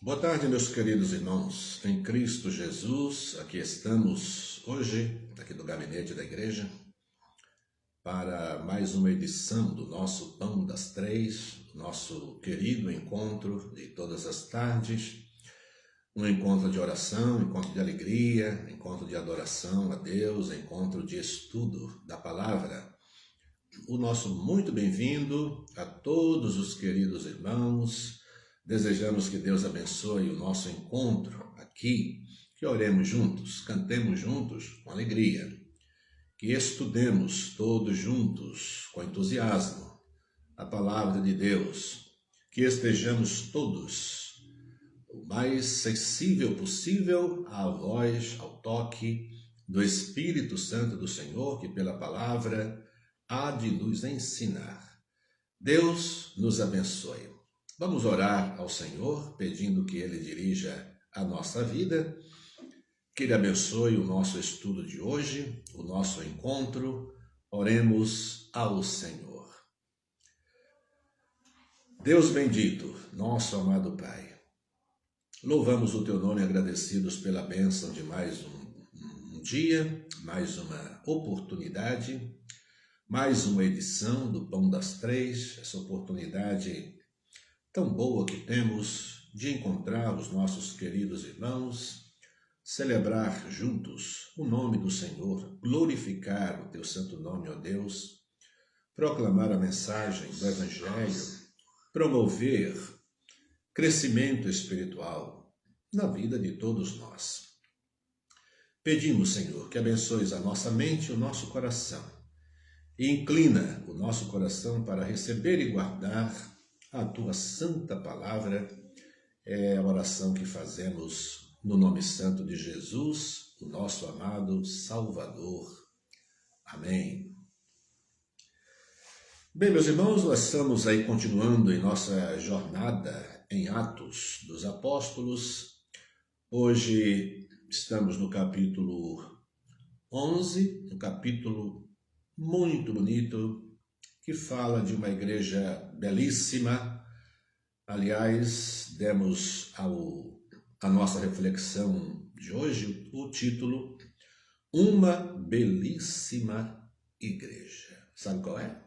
Boa tarde, meus queridos irmãos, em Cristo Jesus. Aqui estamos hoje, aqui do gabinete da igreja, para mais uma edição do nosso Pão das Três, nosso querido encontro de todas as tardes, um encontro de oração, encontro de alegria, encontro de adoração a Deus, encontro de estudo da palavra. O nosso muito bem-vindo a todos os queridos irmãos. Desejamos que Deus abençoe o nosso encontro aqui, que oremos juntos, cantemos juntos com alegria, que estudemos todos juntos com entusiasmo a palavra de Deus, que estejamos todos o mais sensível possível à voz, ao toque do Espírito Santo do Senhor, que pela palavra há de nos ensinar. Deus nos abençoe. Vamos orar ao Senhor, pedindo que Ele dirija a nossa vida, que Ele abençoe o nosso estudo de hoje, o nosso encontro. Oremos ao Senhor. Deus bendito, nosso amado Pai, louvamos o Teu nome agradecidos pela bênção de mais um dia, mais uma oportunidade, mais uma edição do Pão das Três, essa oportunidade tão boa que temos de encontrar os nossos queridos irmãos, celebrar juntos o nome do Senhor, glorificar o Teu santo nome, ó Deus, proclamar a mensagem do Evangelho, promover crescimento espiritual na vida de todos nós. Pedimos, Senhor, que abençoes a nossa mente e o nosso coração e inclina o nosso coração para receber e guardar a Tua santa palavra. É a oração que fazemos no nome santo de Jesus, o nosso amado Salvador. Amém. Bem, meus irmãos, nós estamos aí continuando em nossa jornada em Atos dos Apóstolos. Hoje estamos no capítulo 11, um capítulo muito bonito, que fala de uma igreja belíssima. Aliás, demos a nossa reflexão de hoje o título Uma Belíssima Igreja. Sabe qual é?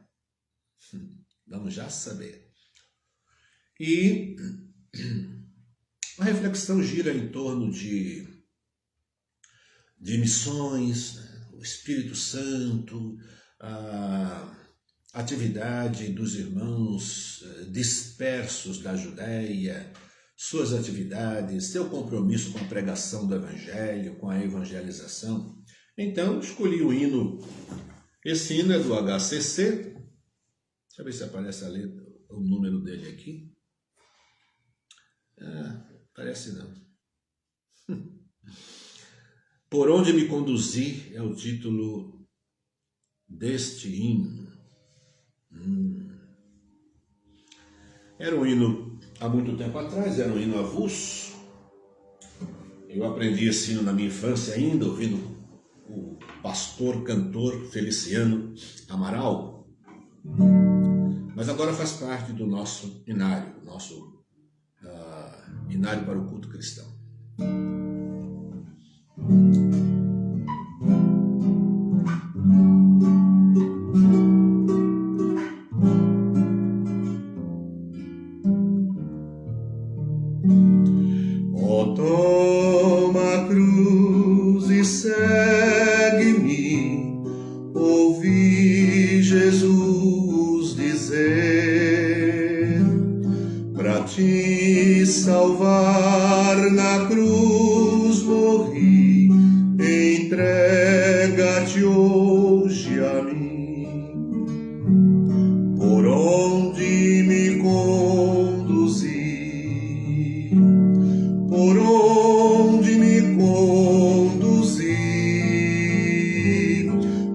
Vamos já saber. E a reflexão gira em torno de missões, né? O Espírito Santo, a atividade dos irmãos dispersos da Judéia, suas atividades, seu compromisso com a pregação do Evangelho, com a evangelização. Então, escolhi o hino. Esse hino é do HCC. Deixa eu ver se aparece a letra, o número dele aqui. Parece não. Por onde me conduzi é o título deste hino. Era um hino há muito tempo atrás, era um hino avulso. Eu aprendi esse hino na minha infância ainda, ouvindo o pastor, cantor Feliciano Amaral. Mas agora faz parte do nosso inário, nosso inário para o culto cristão. Toma a cruz e segue-me, ouvi Jesus dizer, pra te salvar na cruz morri, entrega-te hoje a mim, por onde me conduzi. Por onde me conduzi,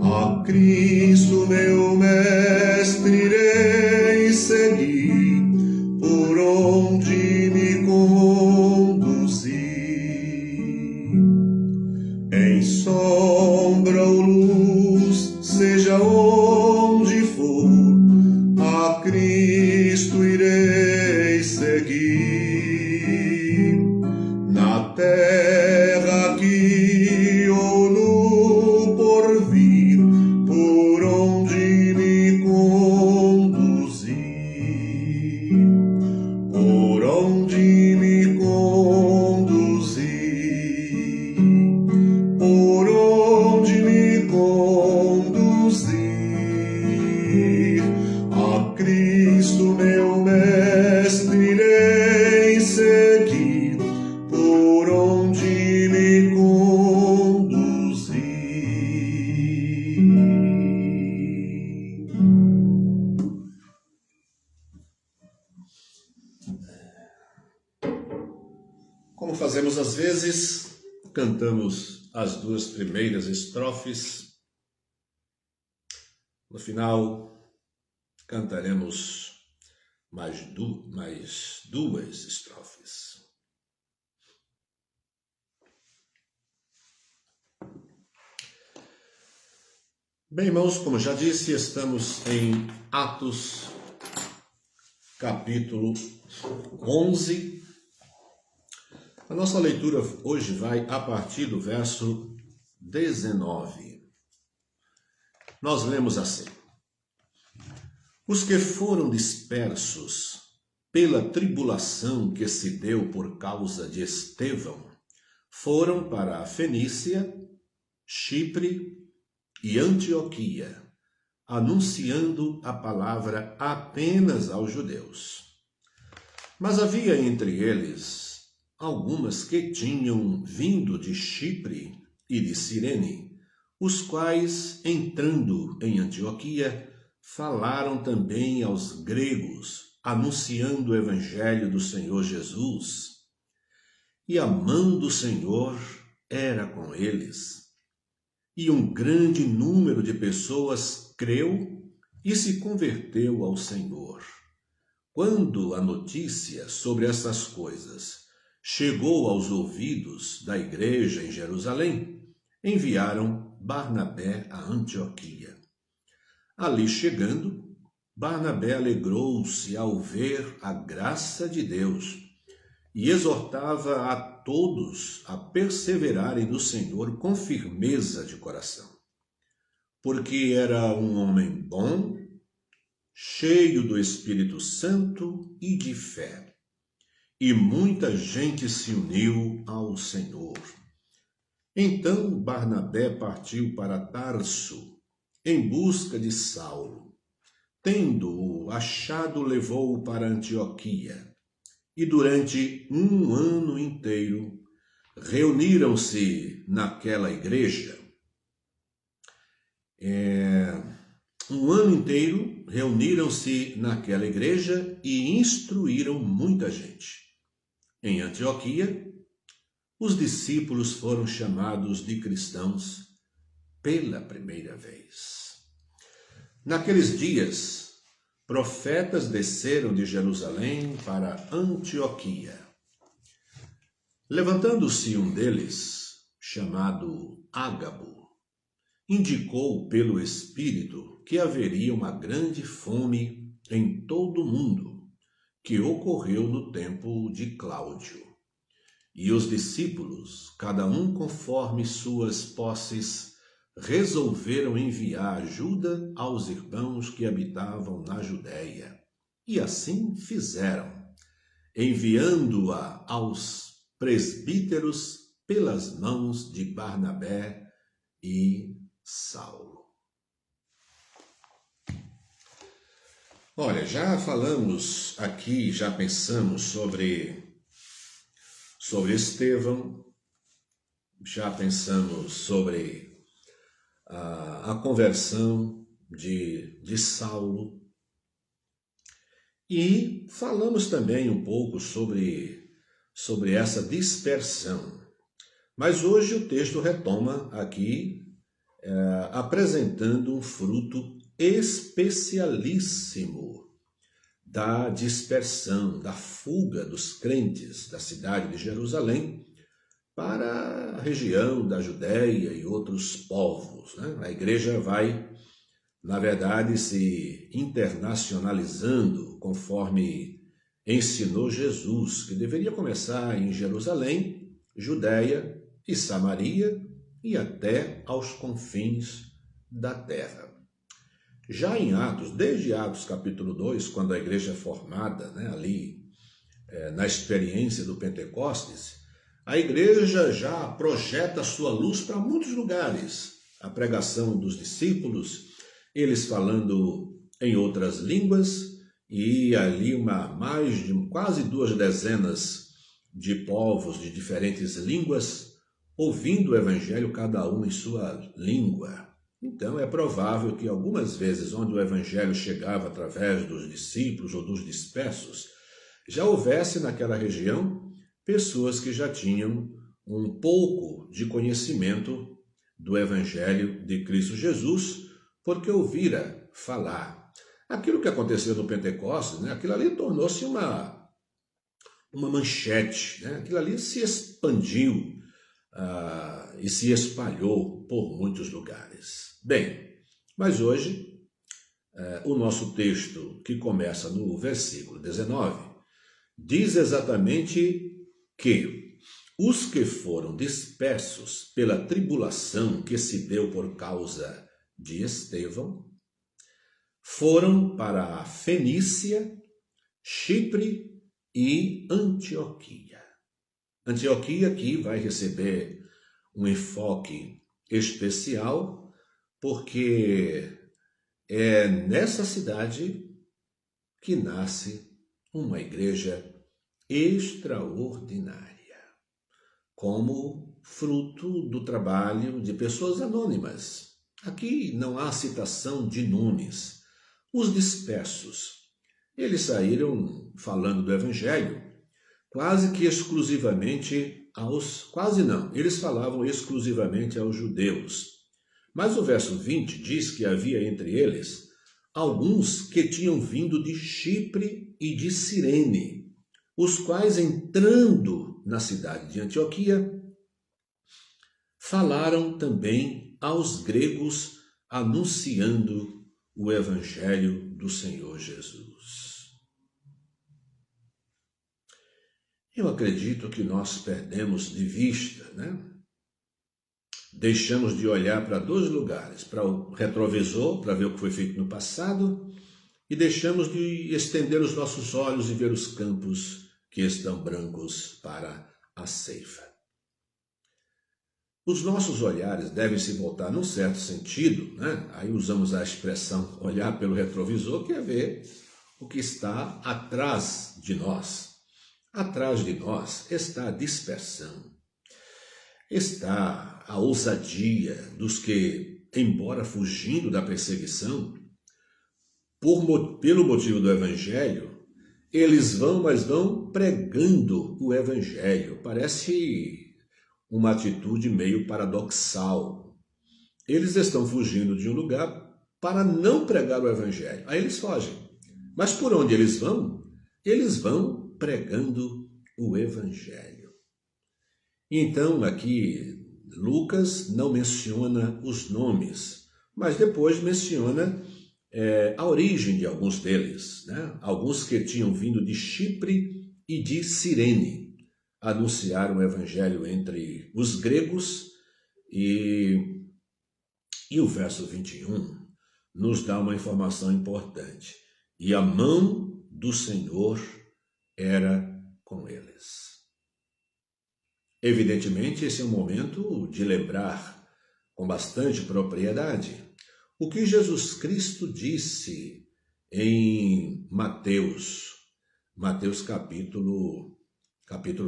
a Cristo meu mestre irei seguir, por onde me conduzi. Em sombra ou luz, seja onde for, a Cristo Cristo, meu mestre, irei seguir por onde me conduzir. Como fazemos às vezes, cantamos as duas primeiras estrofes. No final, cantaremos mais duas estrofes. Bem, irmãos, como já disse, estamos em Atos, capítulo 11. A nossa leitura hoje vai a partir do verso 19. Nós lemos assim: Os que foram dispersos pela tribulação que se deu por causa de Estevão foram para a Fenícia, Chipre e Antioquia, anunciando a palavra apenas aos judeus. Mas havia entre eles algumas que tinham vindo de Chipre e de Cirene, os quais, entrando em Antioquia, falaram também aos gregos, anunciando o evangelho do Senhor Jesus. E a mão do Senhor era com eles. E um grande número de pessoas creu e se converteu ao Senhor. Quando a notícia sobre essas coisas chegou aos ouvidos da igreja em Jerusalém, enviaram Barnabé a Antioquia. Ali chegando, Barnabé alegrou-se ao ver a graça de Deus e exortava a todos a perseverarem no Senhor com firmeza de coração, porque era um homem bom, cheio do Espírito Santo e de fé, e muita gente se uniu ao Senhor. Então Barnabé partiu para Tarso em busca de Saulo. Tendo-o achado, levou-o para Antioquia. E durante um ano inteiro reuniram-se naquela igreja. Reuniram-se naquela igreja e instruíram muita gente. Em Antioquia, os discípulos foram chamados de cristãos pela primeira vez. Naqueles dias, profetas desceram de Jerusalém para Antioquia. Levantando-se um deles, chamado Ágabo, indicou pelo Espírito que haveria uma grande fome em todo o mundo, que ocorreu no tempo de Cláudio. E os discípulos, cada um conforme suas posses, resolveram enviar ajuda aos irmãos que habitavam na Judéia. E assim fizeram, enviando-a aos presbíteros pelas mãos de Barnabé e Saulo. Olha, já falamos aqui, já pensamos sobre Estevão, já pensamos sobre a conversão de Saulo, e falamos também um pouco sobre essa dispersão. Mas hoje o texto retoma aqui, apresentando um fruto especialíssimo da dispersão, da fuga dos crentes da cidade de Jerusalém para a região da Judéia e outros povos, né? A igreja vai, na verdade, se internacionalizando conforme ensinou Jesus, que deveria começar em Jerusalém, Judéia e Samaria e até aos confins da terra. Já em Atos, desde Atos capítulo 2, quando a igreja é formada, né, ali na experiência do Pentecostes, a igreja já projeta sua luz para muitos lugares. A pregação dos discípulos, eles falando em outras línguas e ali mais de quase 2 dezenas de povos de diferentes línguas, ouvindo o evangelho, cada um em sua língua. Então é provável que algumas vezes onde o evangelho chegava através dos discípulos ou dos dispersos, já houvesse naquela região pessoas que já tinham um pouco de conhecimento do evangelho de Cristo Jesus, porque ouvira falar. Aquilo que aconteceu no Pentecostes, né, aquilo ali tornou-se uma manchete, né? Aquilo ali se expandiu e se espalhou por muitos lugares. Bem, mas hoje o nosso texto, que começa no versículo 19, diz exatamente que os que foram dispersos pela tribulação que se deu por causa de Estevão foram para a Fenícia, Chipre e Antioquia. Antioquia que vai receber um enfoque especial, porque é nessa cidade que nasce uma igreja extraordinária, como fruto do trabalho de pessoas anônimas. Aqui não há citação de nomes. Os dispersos, eles saíram falando do evangelho quase que exclusivamente eles falavam exclusivamente aos judeus. Mas o verso 20 diz que havia entre eles alguns que tinham vindo de Chipre e de Cirene, os quais, entrando na cidade de Antioquia, falaram também aos gregos, anunciando o evangelho do Senhor Jesus. Eu acredito que nós perdemos de vista, né? Deixamos de olhar para 2 lugares, para o retrovisor, para ver o que foi feito no passado, e deixamos de estender os nossos olhos e ver os campos que estão brancos para a ceifa. Os nossos olhares devem se voltar num certo sentido, né? Aí usamos a expressão olhar pelo retrovisor, que é ver o que está atrás de nós. Atrás de nós está a dispersão, está a ousadia dos que, embora fugindo da perseguição, pelo motivo do evangelho, eles mas vão pregando o evangelho. Parece uma atitude meio paradoxal. Eles estão fugindo de um lugar para não pregar o evangelho. Aí eles fogem. Mas por onde eles vão? Eles vão pregando o evangelho. Então aqui Lucas não menciona os nomes, mas depois menciona a origem de alguns deles, né? Alguns que tinham vindo de Chipre e de Cirene, anunciaram o evangelho entre os gregos, e o verso 21 nos dá uma informação importante. E a mão do Senhor era com eles. Evidentemente, esse é um momento de lembrar com bastante propriedade o que Jesus Cristo disse em Mateus capítulo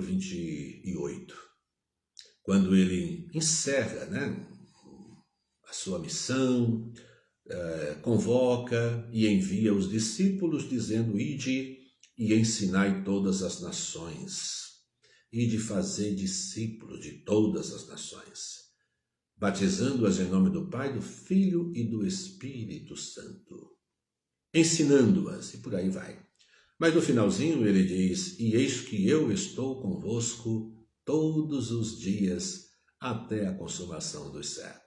28, quando ele encerra, né, a sua missão, convoca e envia os discípulos dizendo: ide e ensinai todas as nações, e de fazer discípulos de todas as nações, batizando-as em nome do Pai, do Filho e do Espírito Santo, ensinando-as, e por aí vai. Mas no finalzinho ele diz: e eis que eu estou convosco todos os dias até a consumação dos séculos.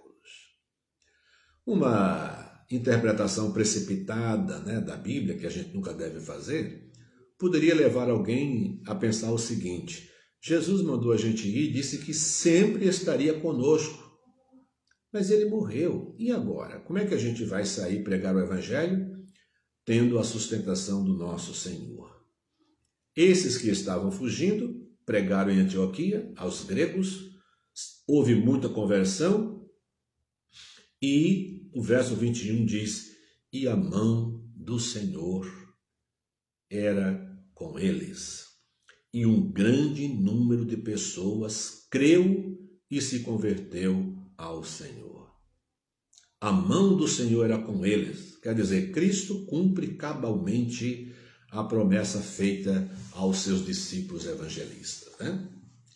Uma interpretação precipitada, né, da Bíblia, que a gente nunca deve fazer, poderia levar alguém a pensar o seguinte: Jesus mandou a gente ir e disse que sempre estaria conosco, mas ele morreu. E agora? Como é que a gente vai sair pregar o evangelho tendo a sustentação do nosso Senhor? Esses que estavam fugindo pregaram em Antioquia aos gregos, houve muita conversão, e o verso 21 diz: e a mão do Senhor era com eles. E um grande número de pessoas creu e se converteu ao Senhor. A mão do Senhor era com eles. Quer dizer, Cristo cumpre cabalmente a promessa feita aos seus discípulos evangelistas, né?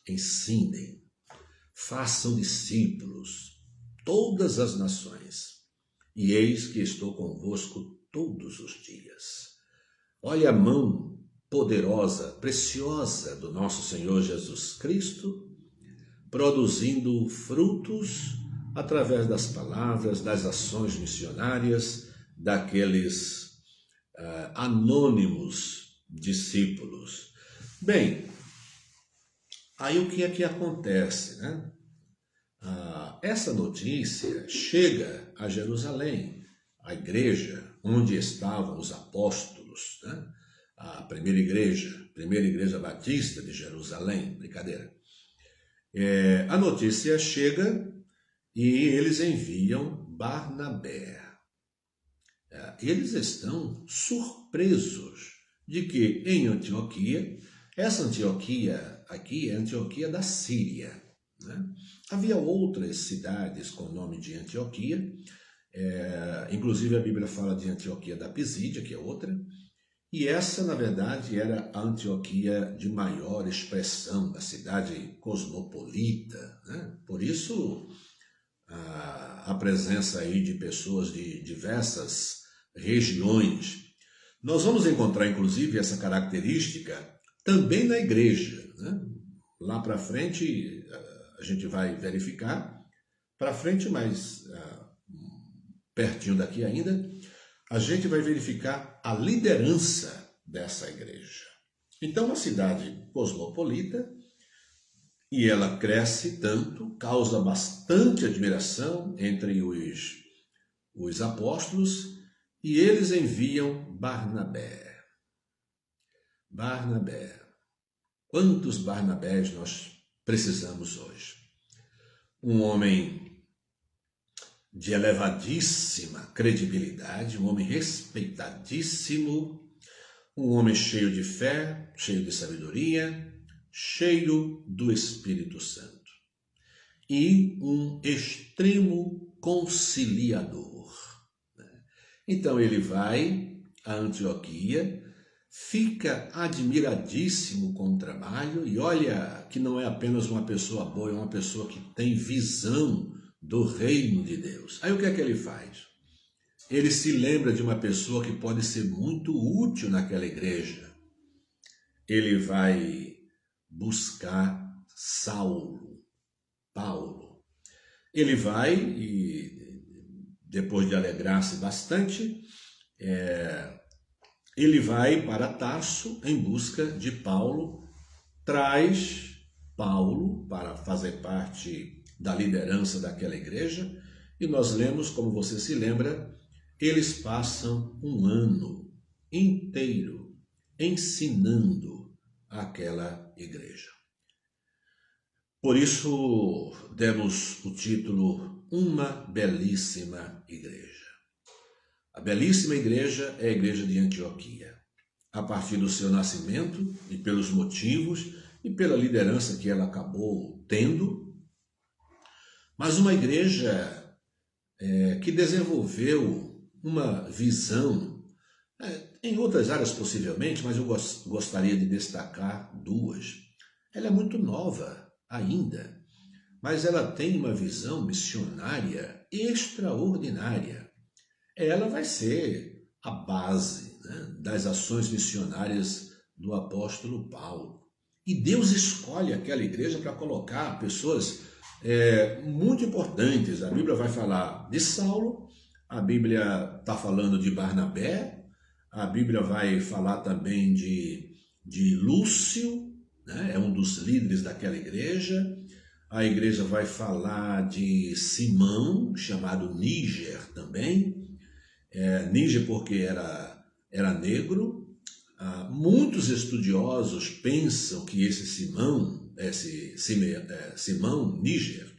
Ensinem, façam discípulos todas as nações, e eis que estou convosco todos os dias. Olha a mão poderosa, preciosa do nosso Senhor Jesus Cristo, produzindo frutos através das palavras, das ações missionárias, daqueles anônimos discípulos. Bem, aí o que é que acontece, né? Essa notícia chega a Jerusalém, a igreja onde estavam os apóstolos, né? A primeira igreja batista de Jerusalém, brincadeira. A notícia chega e eles enviam Barnabé. Eles estão surpresos de que em Antioquia, essa Antioquia aqui é a Antioquia da Síria, né? Havia outras cidades com o nome de Antioquia, inclusive a Bíblia fala de Antioquia da Pisídia, que é outra, e essa, na verdade, era a Antioquia de maior expressão, a cidade cosmopolita, né? Por isso, a presença aí de pessoas de diversas regiões. Nós vamos encontrar, inclusive, essa característica também na igreja, né? Lá para frente, a gente vai verificar, para frente, mas pertinho daqui ainda, a gente vai verificar a liderança dessa igreja. Então, uma cidade cosmopolita, e ela cresce tanto, causa bastante admiração entre os apóstolos, e eles enviam Barnabé. Barnabé. Quantos Barnabés nós precisamos hoje? Um homem de elevadíssima credibilidade, um homem respeitadíssimo, um homem cheio de fé, cheio de sabedoria, cheio do Espírito Santo e um extremo conciliador. Então ele vai a Antioquia, fica admiradíssimo com o trabalho e olha que não é apenas uma pessoa boa, é uma pessoa que tem visão do reino de Deus. Aí o que é que ele faz? Ele se lembra de uma pessoa que pode ser muito útil naquela igreja. Ele vai buscar Paulo. Ele vai e, depois de alegrar-se bastante, ele vai para Tarso em busca de Paulo, traz Paulo para fazer parte da liderança daquela igreja, e nós lemos, como você se lembra, eles passam um ano inteiro ensinando aquela igreja. Por isso, demos o título Uma Belíssima Igreja. A belíssima igreja é a igreja de Antioquia. A partir do seu nascimento e pelos motivos e pela liderança que ela acabou tendo, mas uma igreja que desenvolveu uma visão, em outras áreas possivelmente, mas eu gostaria de destacar duas. Ela é muito nova ainda, mas ela tem uma visão missionária extraordinária. Ela vai ser a base, né, das ações missionárias do apóstolo Paulo. E Deus escolhe aquela igreja para colocar pessoas muito importantes. A Bíblia vai falar de Saulo, a Bíblia está falando de Barnabé, a Bíblia vai falar também de Lúcio, né? É um dos líderes daquela igreja. A igreja vai falar de Simão, chamado Níger também. Níger porque era negro. Muitos estudiosos pensam que esse Simão Níger,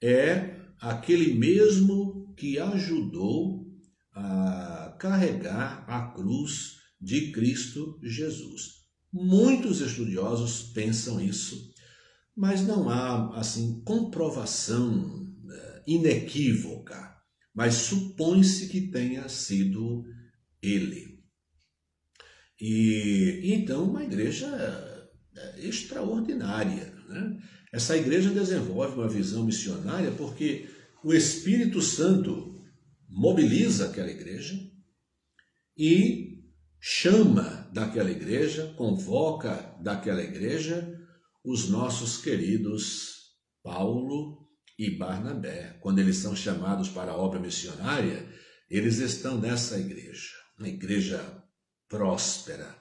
é aquele mesmo que ajudou a carregar a cruz de Cristo Jesus. Muitos estudiosos pensam isso, mas não há assim comprovação inequívoca, mas supõe-se que tenha sido ele. E então uma igreja extraordinária, né? Essa igreja desenvolve uma visão missionária porque o Espírito Santo mobiliza aquela igreja e chama daquela igreja, convoca daquela igreja os nossos queridos Paulo e Barnabé. Quando eles são chamados para a obra missionária, eles estão nessa igreja, uma igreja próspera,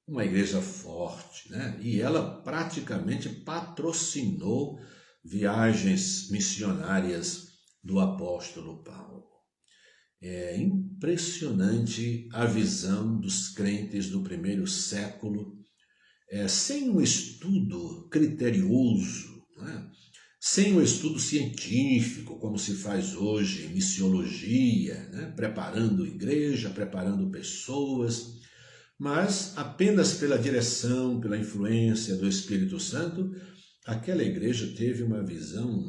uma igreja forte, né? E ela praticamente patrocinou viagens missionárias do apóstolo Paulo. É impressionante a visão dos crentes do primeiro século, sem um estudo criterioso, né? Sem um estudo científico, como se faz hoje em missiologia, né? Preparando igreja, preparando pessoas, mas apenas pela direção, pela influência do Espírito Santo, aquela igreja teve uma visão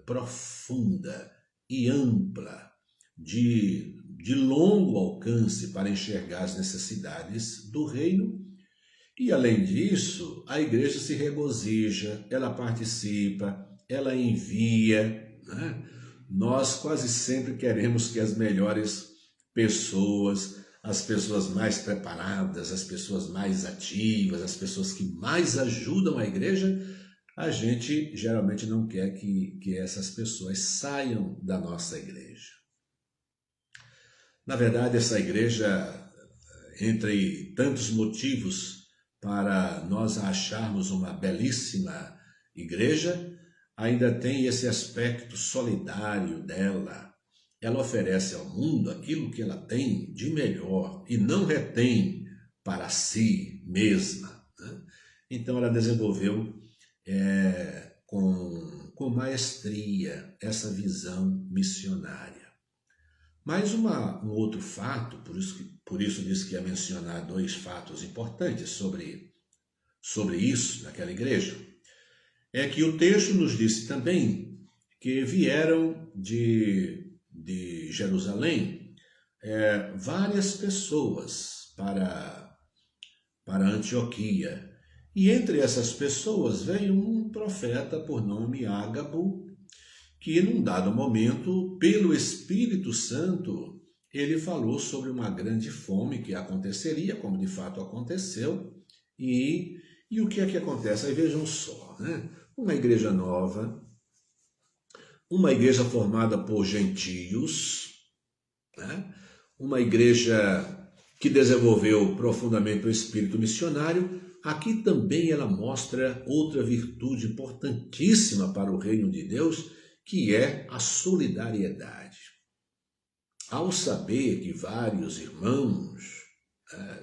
profunda e ampla, de longo alcance para enxergar as necessidades do reino. E além disso, a igreja se regozija, ela participa, ela envia, né? Nós quase sempre queremos que as melhores pessoas, as pessoas mais preparadas, as pessoas mais ativas, as pessoas que mais ajudam a igreja, a gente geralmente não quer que essas pessoas saiam da nossa igreja. Na verdade, essa igreja, entre tantos motivos para nós acharmos uma belíssima igreja, ainda tem esse aspecto solidário dela. Ela oferece ao mundo aquilo que ela tem de melhor e não retém para si mesma, né? Então ela desenvolveu com maestria essa visão missionária. Mas um outro fato, por isso disse que ia mencionar 2 fatos importantes sobre isso naquela igreja, é que o texto nos disse também que vieram de Jerusalém várias pessoas para Antioquia. E entre essas pessoas veio um profeta por nome Ágabo, que num dado momento, pelo Espírito Santo, ele falou sobre uma grande fome que aconteceria, como de fato aconteceu, e o que é que acontece? Aí vejam só, né? Uma igreja nova, uma igreja formada por gentios, né? Uma igreja que desenvolveu profundamente o espírito missionário. Aqui também ela mostra outra virtude importantíssima para o reino de Deus, que é a solidariedade. Ao saber que vários irmãos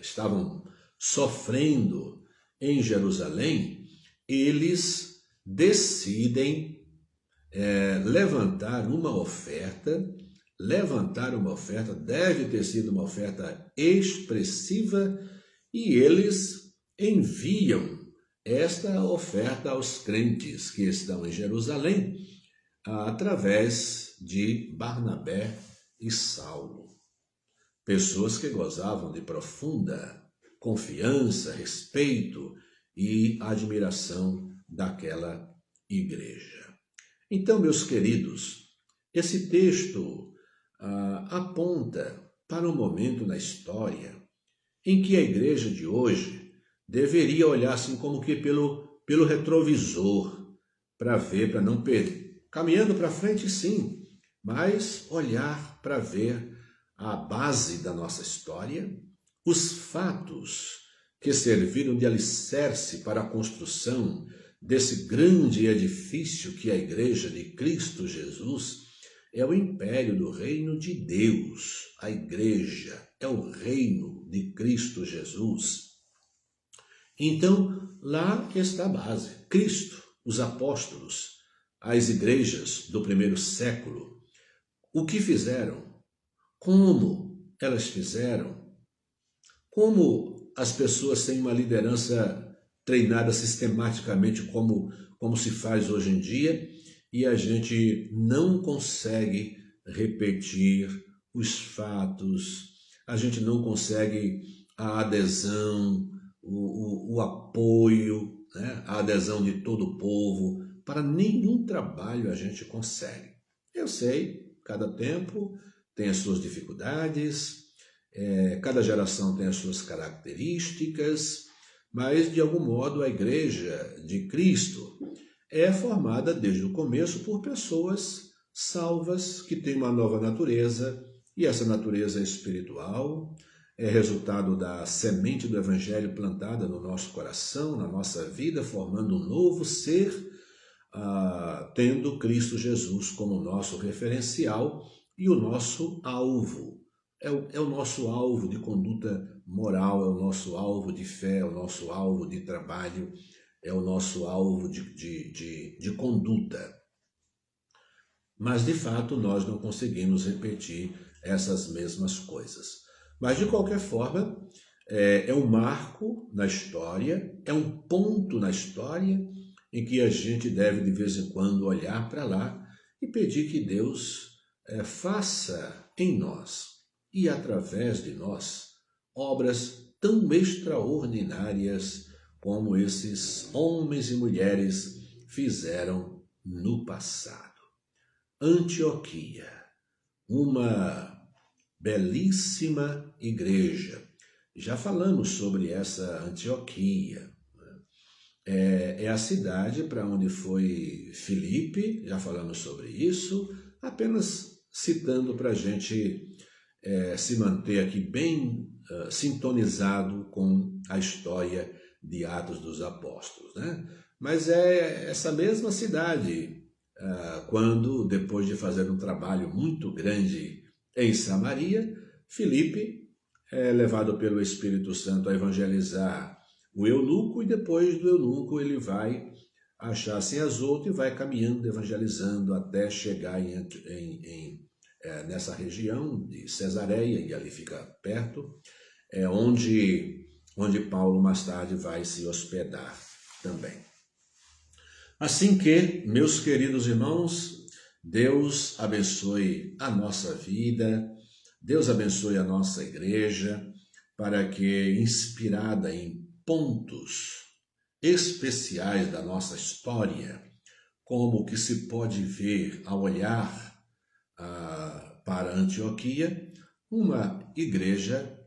estavam sofrendo em Jerusalém, eles decidem levantar uma oferta, deve ter sido uma oferta expressiva, e eles enviam esta oferta aos crentes que estão em Jerusalém, através de Barnabé e Saulo. Pessoas que gozavam de profunda confiança, respeito e admiração daquela igreja. Então, meus queridos, esse texto aponta para um momento na história em que a igreja de hoje deveria olhar assim como que pelo retrovisor, para ver, para não perder, caminhando para frente sim, mas olhar para ver a base da nossa história, os fatos que serviram de alicerce para a construção desse grande edifício que é a Igreja de Cristo Jesus, é o império do reino de Deus. A igreja é o reino de Cristo Jesus. Então, lá está a base. Cristo, os apóstolos, as igrejas do primeiro século, o que fizeram? Como elas fizeram? Como as pessoas têm uma liderança treinada sistematicamente como se faz hoje em dia, e a gente não consegue repetir os fatos, a gente não consegue a adesão, o apoio, né? A adesão de todo o povo. Para nenhum trabalho a gente consegue. Eu sei, cada tempo tem as suas dificuldades, cada geração tem as suas características, mas de algum modo a Igreja de Cristo é formada desde o começo por pessoas salvas que têm uma nova natureza, e essa natureza é espiritual, é resultado da semente do Evangelho plantada no nosso coração, na nossa vida, formando um novo ser, tendo Cristo Jesus como nosso referencial e o nosso alvo. É o nosso alvo de conduta moral, é o nosso alvo de fé, é o nosso alvo de trabalho, é o nosso alvo de conduta. Mas, de fato, nós não conseguimos repetir essas mesmas coisas. Mas, de qualquer forma, é um marco na história, é um ponto na história em que a gente deve, de vez em quando, olhar para lá e pedir que Deus faça em nós e através de nós obras tão extraordinárias como esses homens e mulheres fizeram no passado. Antioquia, uma belíssima igreja. Já falamos sobre essa Antioquia. É a cidade para onde foi Filipe, já falamos sobre isso, apenas citando para a gente se manter aqui bem sintonizado com a história de Atos dos Apóstolos, né? Mas é essa mesma cidade, quando, depois de fazer um trabalho muito grande em Samaria, Filipe é levado pelo Espírito Santo a evangelizar o eunuco, e depois do eunuco ele vai achar-se em Azoto e vai caminhando, evangelizando, até chegar nessa região de Cesareia, e ali fica perto, onde Paulo mais tarde vai se hospedar também. Assim que, meus queridos irmãos, Deus abençoe a nossa vida, Deus abençoe a nossa igreja, para que, inspirada em pontos especiais da nossa história, como o que se pode ver ao olhar para Antioquia, uma igreja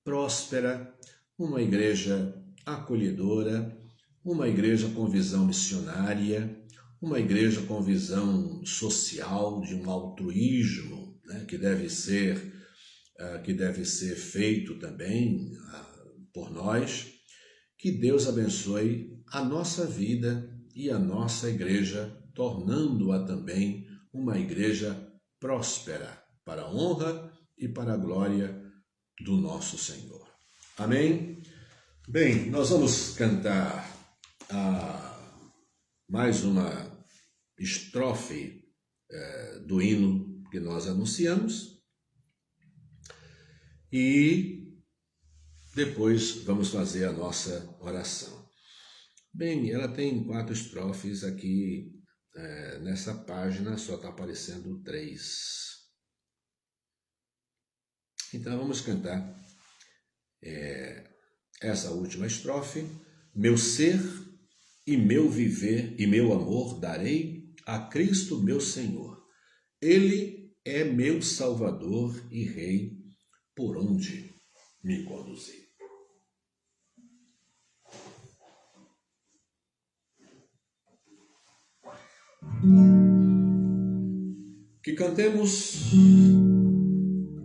próspera, uma igreja acolhedora, uma igreja com visão missionária, uma igreja com visão social, de um altruísmo, né, que deve ser feito também por nós. Que Deus abençoe a nossa vida e a nossa igreja, tornando-a também uma igreja próspera, para a honra e para a glória do nosso Senhor. Amém? Bem, nós vamos cantar mais uma estrofe do hino que nós anunciamos, e depois vamos fazer a nossa oração. Bem, ela tem 4 estrofes aqui, nessa página só está aparecendo 3. Então vamos cantar essa última estrofe. Meu ser e meu viver e meu amor darei a Cristo meu Senhor. Ele é meu Salvador e Rei, por onde me conduzir. Que cantemos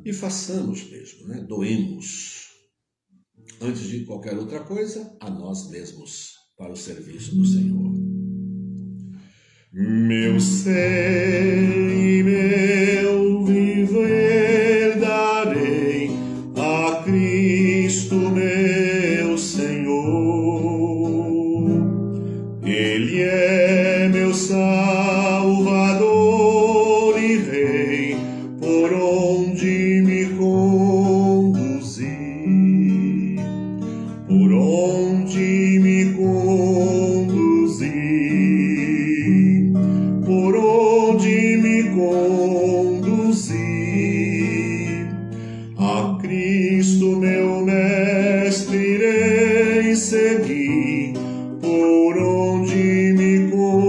e façamos mesmo, né? Doemos, antes de qualquer outra coisa, a nós mesmos, para o serviço do Senhor. Meu ser e meu viver darei a Cristo meu Senhor. Ele é meu Salvador e Rei, por onde me conduzir. por onde me conduzir, por onde me conduzir. A Cristo meu mestre irei seguir, por onde me conduzir.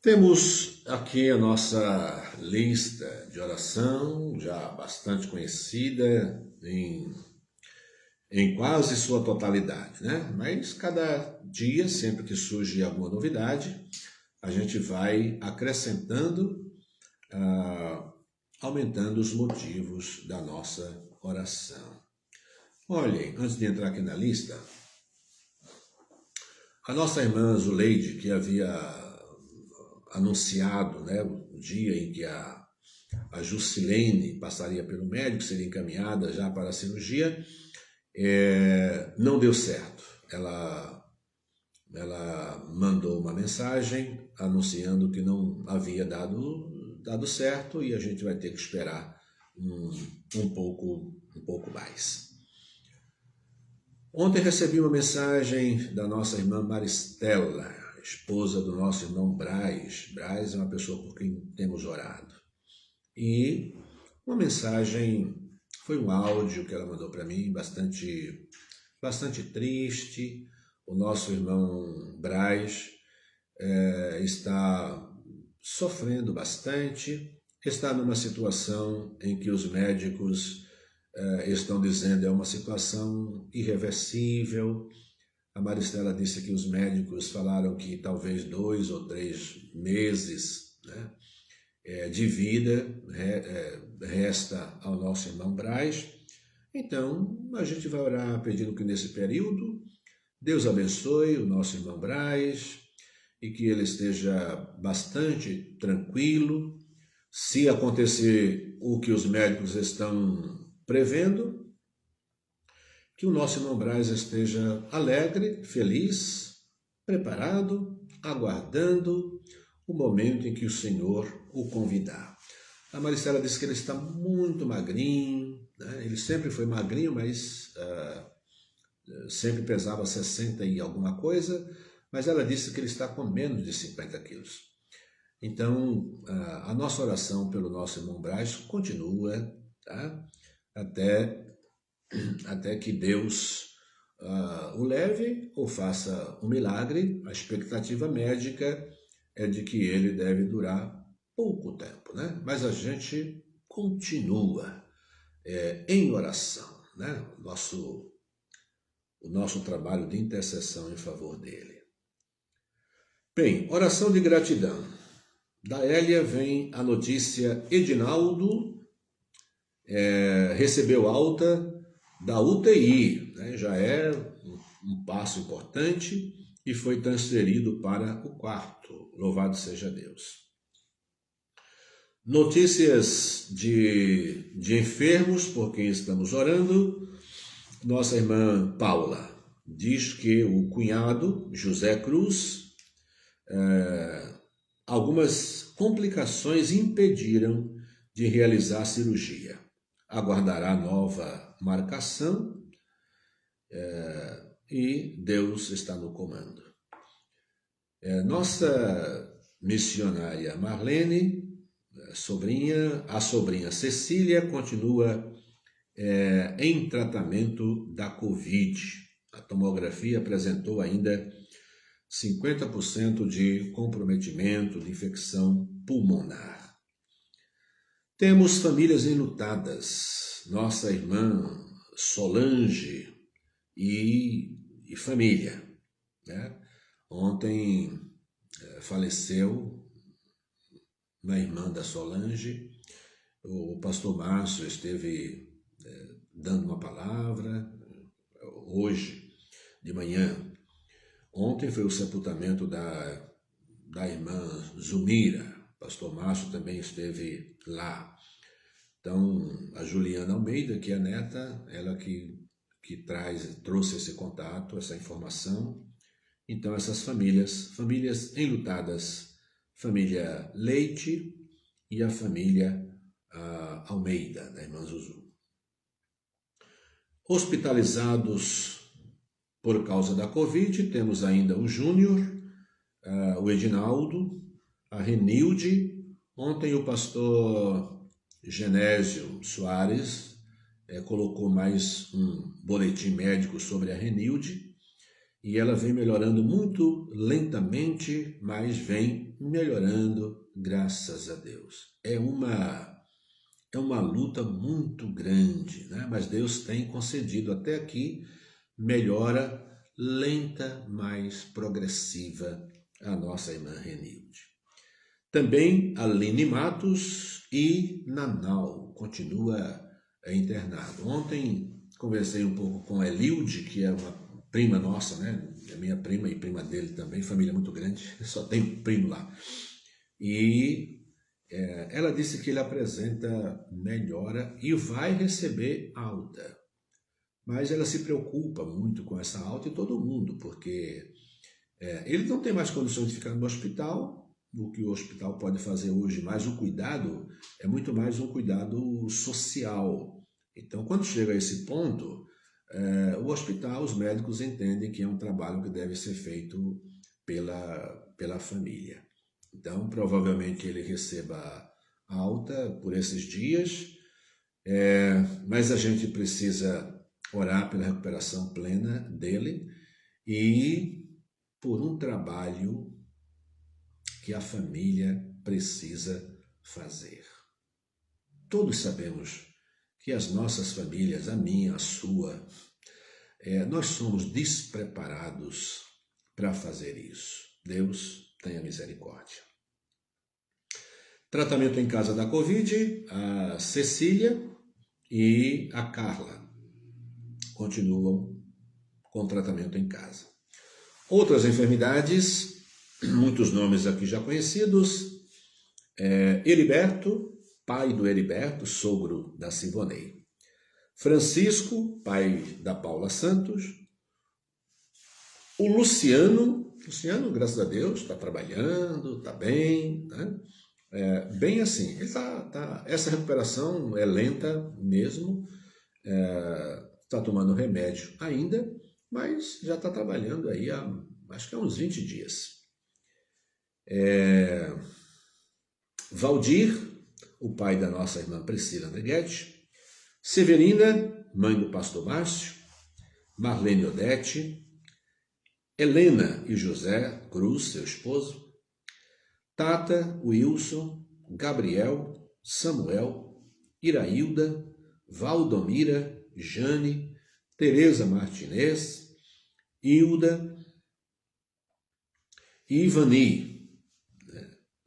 Temos aqui a nossa lista de oração, já bastante conhecida em quase sua totalidade, né? Mas cada dia, sempre que surge alguma novidade, a gente vai acrescentando, aumentando os motivos da nossa oração. Olhem, antes de entrar aqui na lista, a nossa irmã Zuleide, que havia anunciado, né, o dia em que a Jusilene passaria pelo médico, seria encaminhada já para a cirurgia, não deu certo. Ela mandou uma mensagem anunciando que não havia dado certo e a gente vai ter que esperar um pouco mais. Ontem recebi uma mensagem da nossa irmã Maristela, esposa do nosso irmão Braz. Braz é uma pessoa por quem temos orado. E uma mensagem, foi um áudio que ela mandou para mim, bastante triste. O nosso irmão Braz está sofrendo bastante, está numa situação em que os médicos estão dizendo é uma situação irreversível. A Maristela disse que os médicos falaram que talvez 2 ou 3 meses, né, de vida resta ao nosso irmão Braz. Então, a gente vai orar pedindo que nesse período Deus abençoe o nosso irmão Braz e que ele esteja bastante tranquilo. Se acontecer o que os médicos estão prevendo, que o nosso irmão Braz esteja alegre, feliz, preparado, aguardando o momento em que o Senhor o convidar. A Maristela disse que ele está muito magrinho, né? Ele sempre foi magrinho, mas sempre pesava 60 e alguma coisa, mas ela disse que ele está com menos de 50 quilos. Então, a nossa oração pelo nosso irmão Braz continua, tá? Até que Deus o leve ou faça um milagre. A expectativa médica é de que ele deve durar pouco tempo, né? Mas a gente continua em oração, né? O nosso trabalho de intercessão em favor dele. Bem, oração de gratidão. Da Hélia vem a notícia: Edinaldo recebeu alta da UTI, né? Já é um passo importante e foi transferido para o quarto. Louvado seja Deus. Notícias de enfermos por quem estamos orando. Nossa irmã Paula diz que o cunhado, José Cruz, algumas complicações impediram de realizar a cirurgia. Aguardará nova marcação e Deus está no comando. Nossa missionária Marlene, a sobrinha Cecília, continua em tratamento da Covid. A tomografia apresentou ainda 50% de comprometimento de infecção pulmonar. Temos famílias enlutadas. Nossa irmã Solange e família, né? Ontem faleceu uma irmã da Solange. O pastor Márcio esteve dando uma palavra hoje de manhã. Ontem foi o sepultamento da irmã Zumira. O pastor Márcio também esteve lá. Então, a Juliana Almeida, que é a neta, ela que trouxe esse contato, essa informação. Então, essas famílias enlutadas, família Leite e a família Almeida, da irmã Zuzu. Hospitalizados por causa da Covid, temos ainda o Júnior, o Edinaldo, a Renilde. Ontem o pastor Genésio Soares colocou mais um boletim médico sobre a Renilde e ela vem melhorando muito lentamente, mas vem melhorando, graças a Deus. É uma luta muito grande, né? Mas Deus tem concedido até aqui melhora lenta, mas progressiva a nossa irmã Renilde. Também Aline Matos e Nanau continua internado. Ontem conversei um pouco com a Elilde, que é uma prima nossa, né? É minha prima e prima dele também, família muito grande, só tem primo lá. E ela disse que ele apresenta melhora e vai receber alta. Mas ela se preocupa muito com essa alta e todo mundo, porque ele não tem mais condições de ficar no hospital. O que o hospital pode fazer hoje, mas o cuidado é muito mais um cuidado social. Então, quando chega a esse ponto, o hospital, os médicos entendem que é um trabalho que deve ser feito pela família. Então, provavelmente ele receba alta por esses dias, mas a gente precisa orar pela recuperação plena dele e por um trabalho que a família precisa fazer. Todos sabemos que as nossas famílias, a minha, a sua, nós somos despreparados para fazer isso. Deus tenha misericórdia. Tratamento em casa da Covid, a Cecília e a Carla continuam com tratamento em casa. Outras enfermidades, muitos nomes aqui já conhecidos, Heriberto, pai do Heriberto, sogro da Sivonei. Francisco, pai da Paula Santos. O Luciano, graças a Deus, está trabalhando, está bem, né? Bem assim, ele essa recuperação é lenta mesmo, está tomando remédio ainda, mas já está trabalhando aí acho que há uns 20 dias. Valdir, o pai da nossa irmã Priscila Neguete. Severina, mãe do pastor Márcio. Marlene Odete. Helena e José Cruz, seu esposo. Tata, Wilson, Gabriel, Samuel, Irailda, Valdomira, Jane, Tereza Martinez, Hilda e Ivani,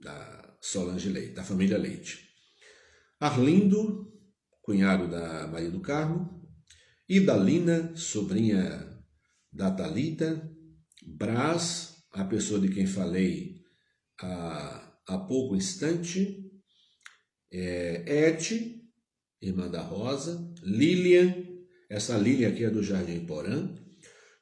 da Solange Leite, da família Leite. Arlindo, cunhado da Maria do Carmo, Idalina, sobrinha da Thalita, Brás, a pessoa de quem falei há pouco instante, Ete, irmã da Rosa, Lilian, essa Lilian aqui é do Jardim Porã,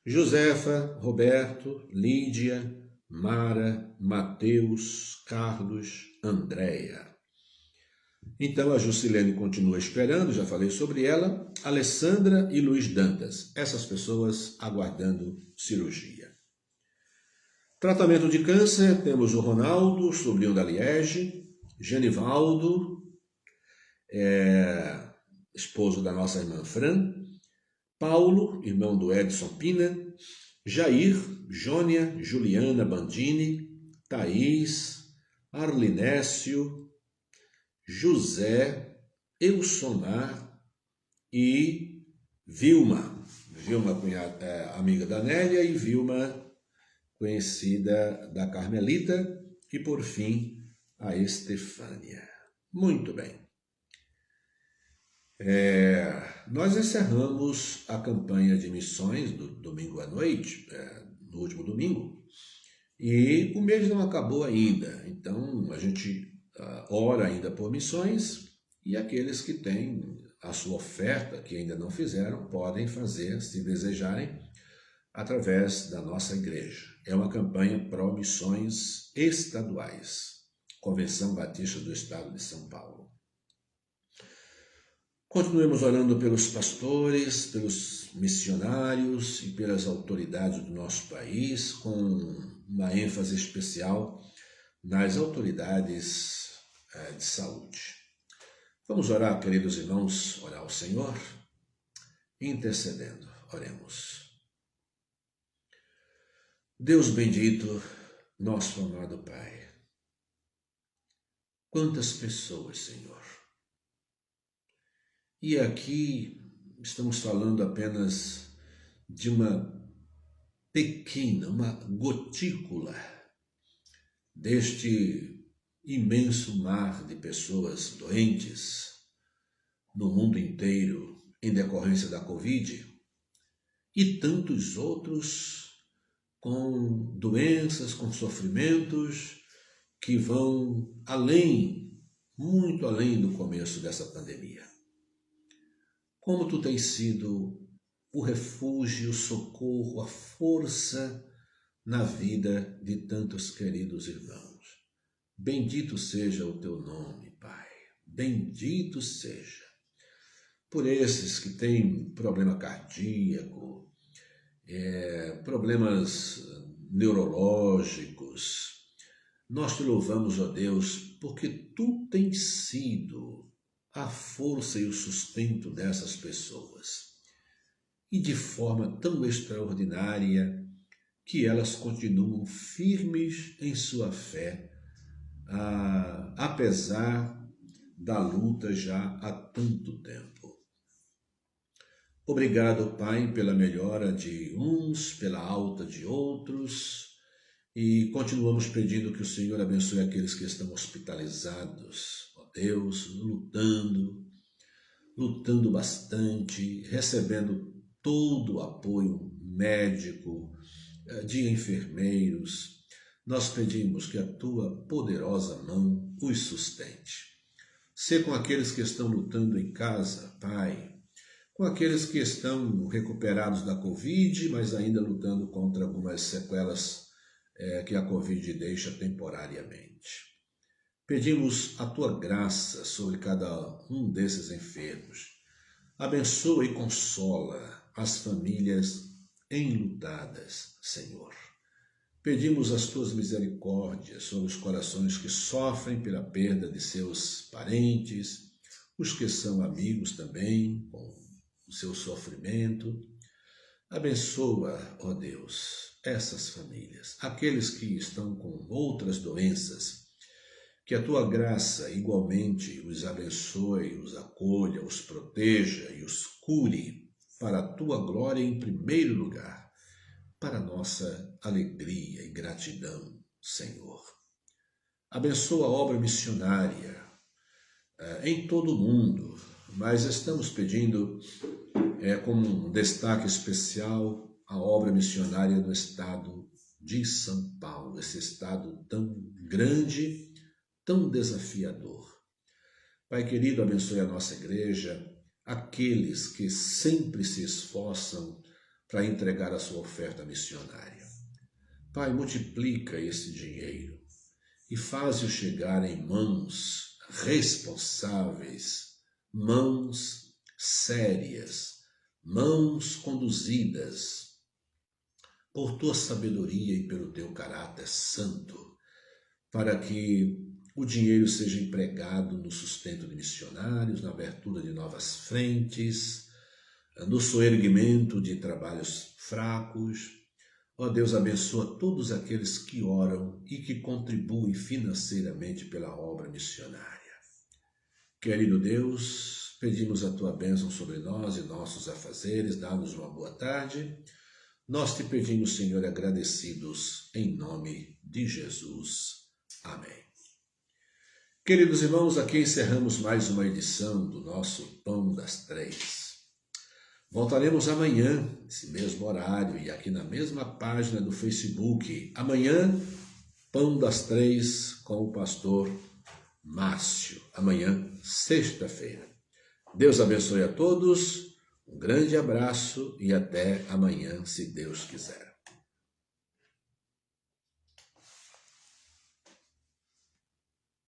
Josefa, Roberto, Lídia, Mara, Mateus, Carlos, Andréia. Então a Jusilene continua esperando, já falei sobre ela, Alessandra e Luiz Dantas, essas pessoas aguardando cirurgia. Tratamento de câncer, temos o Ronaldo, sobrinho da Liege, Genivaldo, esposo da nossa irmã Fran, Paulo, irmão do Edson Pina, Jair, Jônia, Juliana Bandini, Thaís, Arlinécio, José, Elsonar e Vilma. Vilma, amiga da Nélia, e Vilma, conhecida da Carmelita, e por fim a Estefânia. Muito bem. Nós encerramos a campanha de missões do domingo à noite, no último domingo, e o mês não acabou ainda, então a gente ora ainda por missões E aqueles que têm a sua oferta, que ainda não fizeram, podem fazer, se desejarem, através da nossa igreja. É uma campanha pró-missões estaduais, Convenção Batista do Estado de São Paulo. Continuemos orando pelos pastores, pelos missionários e pelas autoridades do nosso país, com uma ênfase especial nas autoridades de saúde. Vamos orar, queridos irmãos, orar ao Senhor, intercedendo. Oremos. Deus bendito, nosso amado Pai, quantas pessoas, Senhor. E aqui estamos falando apenas de uma pequena, uma gotícula deste imenso mar de pessoas doentes no mundo inteiro em decorrência da Covid e tantos outros com doenças, com sofrimentos que vão além, muito além do começo dessa pandemia. Como tu tens sido o refúgio, o socorro, a força na vida de tantos queridos irmãos. Bendito seja o teu nome, Pai. Bendito seja. Por esses que têm problema cardíaco, problemas neurológicos, nós te louvamos, ó Deus, porque tu tens sido a força e o sustento dessas pessoas. E de forma tão extraordinária que elas continuam firmes em sua fé, apesar da luta já há tanto tempo. Obrigado, Pai, pela melhora de uns, pela alta de outros, e continuamos pedindo que o Senhor abençoe aqueles que estão hospitalizados, ó Deus, lutando bastante, recebendo todo o apoio médico, de enfermeiros. Nós pedimos que a tua poderosa mão os sustente. Sê com aqueles que estão lutando em casa, Pai, com aqueles que estão recuperados da Covid, mas ainda lutando contra algumas sequelas que a Covid deixa temporariamente. Pedimos a tua graça sobre cada um desses enfermos. Abençoa e consola as famílias enlutadas, Senhor. Pedimos as tuas misericórdias sobre os corações que sofrem pela perda de seus parentes, os que são amigos também, com o seu sofrimento. Abençoa, ó Deus, essas famílias, aqueles que estão com outras doenças, que a tua graça igualmente os abençoe, os acolha, os proteja e os cure para a tua glória em primeiro lugar, para a nossa alegria e gratidão, Senhor. Abençoa a obra missionária em todo o mundo, mas estamos pedindo como um destaque especial a obra missionária no estado de São Paulo, esse estado tão grande, tão desafiador. Pai querido, abençoe a nossa igreja, aqueles que sempre se esforçam para entregar a sua oferta missionária. Pai, multiplica esse dinheiro e faz-o chegar em mãos responsáveis, mãos sérias, mãos conduzidas por tua sabedoria e pelo teu caráter santo, para que o dinheiro seja empregado no sustento de missionários, na abertura de novas frentes, no soerguimento de trabalhos fracos. Ó Deus, abençoa todos aqueles que oram e que contribuem financeiramente pela obra missionária. Querido Deus, pedimos a tua bênção sobre nós e nossos afazeres, dá-nos uma boa tarde. Nós te pedimos, Senhor, agradecidos em nome de Jesus. Amém. Queridos irmãos, aqui encerramos mais uma edição do nosso Pão das Três. Voltaremos amanhã, nesse mesmo horário e aqui na mesma página do Facebook. Amanhã, Pão das Três com o pastor Márcio, amanhã, sexta-feira. Deus abençoe a todos, um grande abraço e até amanhã, se Deus quiser.